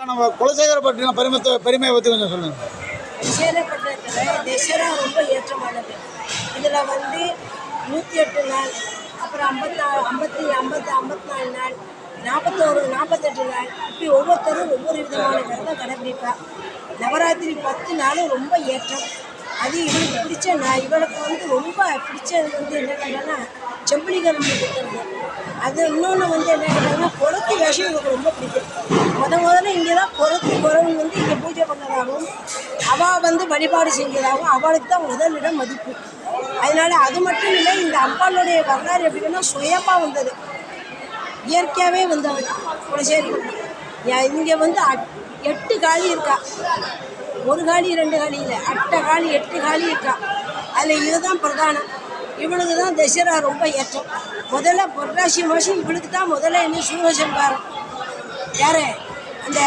நம்ம குலசேகர பற்றின பெருமையை பற்றி கொஞ்சம் சொல்லுங்கள். குலசேகரப்பட்டினத்தில் தசரா ரொம்ப ஏற்றமானது. இதில் 108 நாள், அப்புறம் 54 நாள், 48 நாள், இப்படி ஒவ்வொருத்தரும் ஒவ்வொரு விதமான விரதம் கடைபிடிப்பாள். நவராத்திரி 10 நாளும் ரொம்ப ஏற்றம். அது இவளுக்கு பிடிச்ச இவளுக்கு ரொம்ப பிடிச்சது என்ன கேட்டாங்கன்னா செம்பிலிகரம் கொடுத்துருது. அது இன்னொன்று என்ன கேட்டாங்கன்னா குரத்து வேஷம் இவளுக்கு ரொம்ப பிடிக்கும். முதல்ல இங்கே தான் குறவன் இங்கே பூஜை பண்ணதாகவும் அவள் வழிபாடு செஞ்சதாகவும் அவளுக்கு தான் முதலிடம் மதிப்பு. அதனால் அது மட்டும் இல்லை, இந்த அம்பாளுடைய வரலாறு எப்படின்னா சுயமாக வந்தது, இயற்கையாகவே வந்தவள் குலசேகரி. இங்கே 8 காளி இருக்கா, 1 காளி 2 காளி இல்லை, 8 காளி 8 காளி இருக்கா. அதில் இதுதான் பிரதானம். இவளுக்கு தான் தசரா ரொம்ப ஏற்றம். முதல்ல புரட்டாசி மாதம் இவளுக்கு தான் முதல்ல என்ன சூரசம்காரம். யார் அந்த